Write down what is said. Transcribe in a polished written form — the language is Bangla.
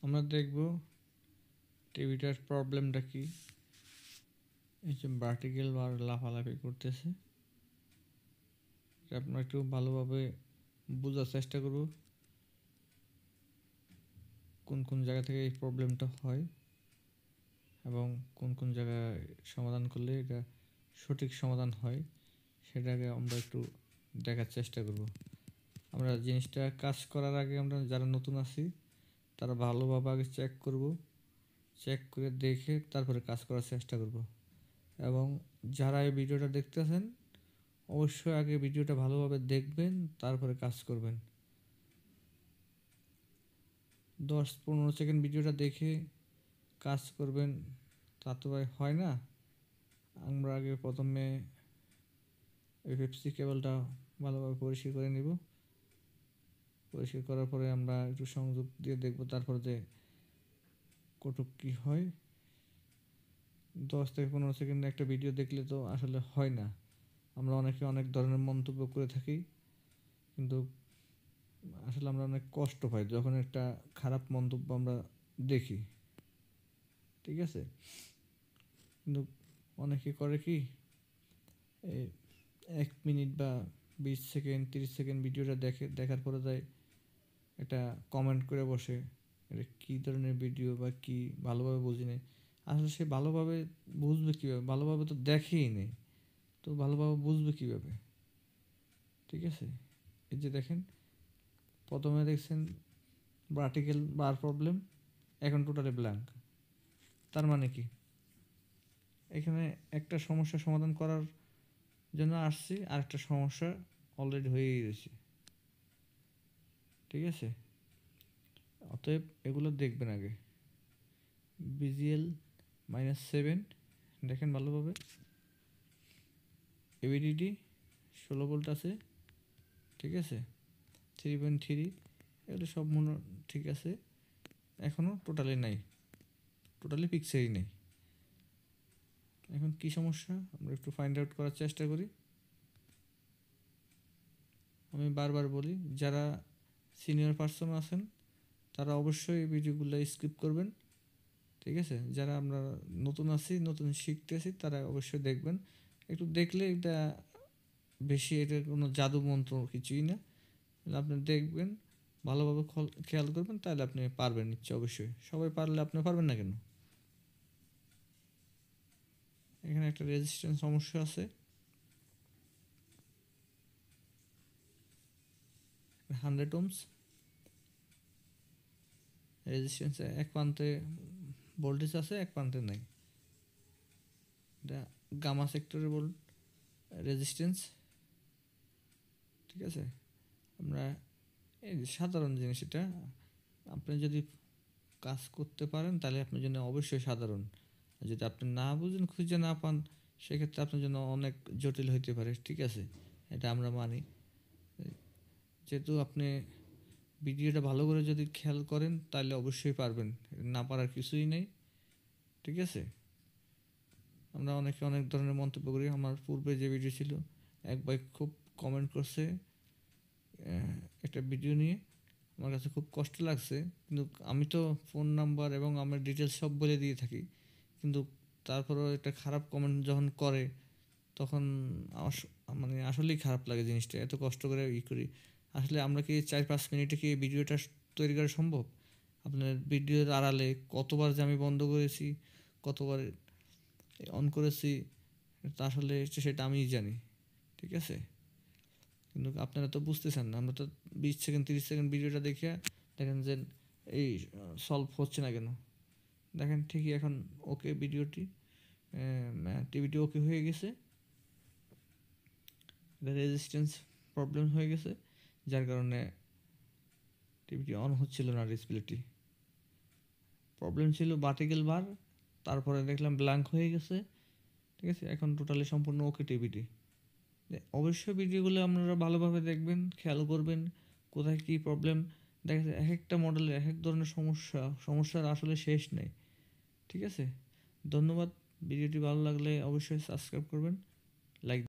আমরা দেখব টিভিটার প্রবলেমটা কি। এই যে ভার্টিক্যাল বার লাফালাফি করতেছে, আপনারা একটু ভালোভাবে বোঝার চেষ্টা করব কোন কোন জায়গা থেকে এই প্রবলেমটা হয় এবং কোন কোন জায়গায় সমাধান করলে এটা সঠিক সমাধান হয়, সেটাকে আমরা একটু দেখার চেষ্টা করব। আমরা জিনিসটা কাজ করার আগে আমরা যারা নতুন আছি তারা ভালোভাবে আগে চেক করব, চেক করে দেখে তারপরে কাজ করার চেষ্টা করব। এবং যারা এই ভিডিওটা দেখতেছেন অবশ্যই আগে ভিডিওটা ভালোভাবে দেখবেন, তারপরে কাজ করবেন। 10-15 সেকেন্ড ভিডিওটা দেখে কাজ করবেন তা তো ভাই হয় না। আমরা আগে প্রথমে এফএফসি কেবলটা ভালোভাবে পরিষ্কার করে নিব। পরিষ্কার করার পরে আমরা একটু সংযোগ দিয়ে দেখব তারপরে যে কতটুক কী হয়। 10-15 সেকেন্ডে একটা ভিডিও দেখলে তো আসলে হয় না। আমরা অনেকে অনেক ধরনের মন্তব্য করে থাকি, কিন্তু আসলে আমরা অনেক কষ্ট পাই যখন একটা খারাপ মন্তব্য আমরা দেখি, ঠিক আছে। কিন্তু অনেকে করে কি, 1 মিনিট বা 20 সেকেন্ড 30 সেকেন্ড ভিডিওটা দেখার পরে যায় একটা কমেন্ট করে বসে, এটা কী ধরনের ভিডিও বা কী ভালোভাবে বুঝি নেই। আসলে সে ভালোভাবে বুঝবে কীভাবে? ভালোভাবে তো দেখেই নেই, তো ভালোভাবে বুঝবে কীভাবে? ঠিক আছে, এই যে দেখেন প্রথমে দেখছেন ভার্টিক্যাল বার প্রবলেম, এখন টোটালি ব্ল্যাঙ্ক। তার মানে কি, এখানে একটা সমস্যা সমাধান করার জন্য আসছি, আর একটা সমস্যা অলরেডি হয়েই গেছে, ঠিক আছে। অতএব এগুলো দেখবেন আগে। BGL-7 দেখেন ভালোভাবে, এবিডিডি 16 ভোল্ট আছে, ঠিক আছে। 3.3 এগুলো সব মনে ঠিক আছে, এখনও টোটালি নাই, টোটালি পিকচারই নেই। এখন কি সমস্যা আমরা একটু ফাইন্ড আউট করার চেষ্টা করি। আমি বারবার বলি, যারা সিনিয়র পার্সন আছেন তারা অবশ্যই এই ভিডিওগুলো স্কিপ করবেন, ঠিক আছে। যারা আমরা নতুন আছি, নতুন শিখতেছি, তারা অবশ্যই দেখবেন। একটু দেখলে এটা বেশি, এটা কোনো জাদু মন্ত্র কিছুই না। আপনি দেখবেন ভালোভাবে খেয়াল করবেন, তাহলে আপনি পারবেন নিশ্চয়, অবশ্যই। সবাই পারলে আপনি পারবেন না কেন? এখানে একটা রেজিস্ট্যান্স সমস্যা আছে, 100 ohms রেজিস্ট্যান্স। এক প্রান্তে ভোল্টেজ আছে, এক প্রান্তে নাই। এটা গামা সেক্টরের রেজিস্ট্যান্স, ঠিক আছে। আমরা এই সাধারণ জিনিস, এটা আপনি যদি কাজ করতে পারেন তাহলে আপনার জন্য অবশ্যই সাধারণ। যদি আপনি না বুঝেন, খুঁজে না পান, সেক্ষেত্রে আপনার জন্য অনেক জটিল হইতে পারে, ঠিক আছে। এটা আমরা মানি। যেহেতু আপনি ভিডিওটা ভালো করে যদি খেয়াল করেন তাহলে অবশ্যই পারবেন, না পারার কিছুই নেই, ঠিক আছে। আমরা অনেকে অনেক ধরনের মন্তব্য করি। আমার পূর্বে যে ভিডিও ছিল, এক ভাই খুব কমেন্ট করছে একটা ভিডিও নিয়ে, আমার কাছে খুব কষ্ট লাগছে। কিন্তু আমি তো ফোন নাম্বার এবং আমার ডিটেলস সব বলে দিয়ে থাকি, কিন্তু তারপরেও একটা খারাপ কমেন্ট যখন করে তখন মানে আসলেই খারাপ লাগে জিনিসটা। এত কষ্ট করে করি, আসলে আমরা কি 4-5 মিনিটে কি ভিডিওটা তৈরি করা সম্ভব? আপনার ভিডিওর আড়ালে কতবার যে আমি বন্ধ করেছি, কতবার অন করেছি, তা আসলে সেটা আমিই জানি, ঠিক আছে। কিন্তু আপনারা তো বুঝতেছেন না। আমরা তো 20 সেকেন্ড 30 সেকেন্ড ভিডিওটা দেখে দেখেন যে এই সলভ হচ্ছে না কেন। দেখেন ঠিকই এখন ওকে, ভিডিওটি টিভিটি ওকে হয়ে গেছে, রেজিস্ট্যান্স প্রবলেম হয়ে গেছে, যার কারণে টিভিটি অন হচ্ছিল না। ডিসপ্লেটি প্রবলেম ছিল, ভার্টিক্যাল বার, তারপরে দেখলাম ব্ল্যাঙ্ক হয়ে গেছে, ঠিক আছে। এখন টোটালি সম্পূর্ণ ওকে টিভিটি। অবশ্যই ভিডিওগুলো আপনারা ভালোভাবে দেখবেন, খেয়াল করবেন কোথায় কী প্রবলেম। দেখা যায় এক একটা মডেলের এক এক ধরনের সমস্যার আসলে শেষ নেই, ঠিক আছে। ধন্যবাদ। ভিডিওটি ভালো লাগলে অবশ্যই সাবস্ক্রাইব করবেন, লাইক